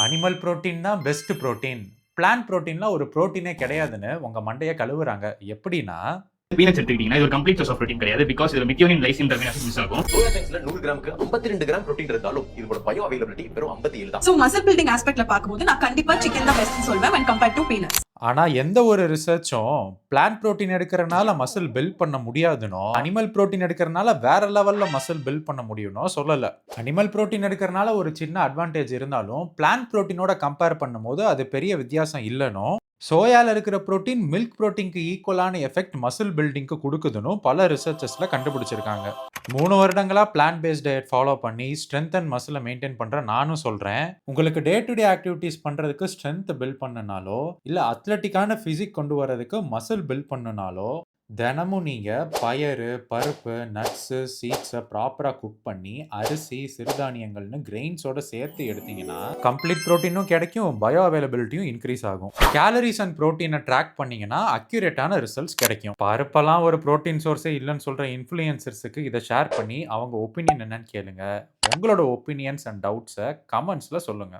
Animal protein தான் best protein. Plant புரோட்டீன்ல ஒரு புரோட்டீனே கிடையாதுன்னு உங்க மண்டைய கழுவுறாங்க. எப்படின்னா பீனட்ஸ் எடுத்துக்கிட்டீங்கன்னா இது ஒரு கம்ப்ளீட் சோர்ஸ் ஆஃப் புரோட்டீன் கிடையாது. பிகாஸ் இதுல methionine lysine amino acid miss ஆகும். சோயா சங்க்ஸ்ல 100 கிராமுக்கு 52 கிராம் புரோட்டீன் இருந்தாலும் இதோட பயோ அவைலபிலிட்டி வெறும் 57 தான். சோ மசில் பில்டிங் ஆஸ்பெக்ட்ல பாக்கும்போது நான் கண்டிப்பா சிக்கன் தான் பெஸ்ட்னு சொல்வேன் when compared to peanuts. ஆனா எந்த ஒரு ரிசர்ச்சும் பிளான்ட் புரோட்டீன் எடுக்கிறனால மசில் பில்ட் பண்ண முடியாதுனோ, அனிமல் புரோட்டீன் எடுக்கிறனால வேற லெவல்ல மசில் பில்ட் பண்ண முடியும்னோ சொல்லல. அனிமல் புரோட்டீன் எடுக்கிறனால ஒரு சின்ன அட்வான்டேஜ் இருந்தாலும் பிளான்ட் புரோட்டீனோட கம்பேர் பண்ணும்போது அது பெரிய வித்தியாசம் இல்லனோ, சோயால இருக்கிற புரோட்டீன் மில்க் புரோட்டீனுக்கு ஈக்குவலான எஃபெக்ட் மசில் பில்டிங்க்கு கொடுக்குதுன்னு பல ரிசர்ச்சஸ்ல கண்டுபிடிச்சிருக்காங்க. 3 வருடங்களா பிளான்ட் பேஸ்ட் டயட் ஃபாலோ பண்ணி ஸ்ட்ரென்த் அண்ட் மசிலை மெயின்டைன் பண்ற நானும் சொல்றேன். உங்களுக்கு டே டு டே ஆக்டிவிட்டிஸ் பண்றதுக்கு ஸ்ட்ரென்த் பில்ட் பண்ணனாலோ, இல்ல அத்லெட்டிக்கான பிசிக் கொண்டு வரதுக்கு மசில் பில்ட் பண்ணனாலோ, தினமும் நீங்க பயறு, பருப்பு, நட்ஸ், சீட்ஸை ப்ராப்பரா குக் பண்ணி அரிசி, சிறுதானியங்கள்னு கிரெயின்ஸோட சேர்த்து எடுத்தீங்கன்னா கம்ப்ளீட் புரோட்டீனும் கிடைக்கும், பயோ அவைலபிலிட்டியும் இன்க்ரீஸ் ஆகும். கேலரிஸ் அண்ட் புரோட்டீனை ட்ராக் பண்ணீங்கன்னா அக்யூரேட்டான ரிசல்ட்ஸ் கிடைக்கும். பருப்பெல்லாம் ஒரு புரோட்டீன் சோர்ஸே இல்லைன்னு சொல்ற இன்ஃப்ளூயன்சர்ஸுக்கு இதை ஷேர் பண்ணி அவங்க ஒப்பீனியன் என்னன்னு கேளுங்க. உங்களோட ஒப்பீனியன்ஸ் அண்ட் டவுட்ஸை கமெண்ட்ஸ்ல சொல்லுங்க.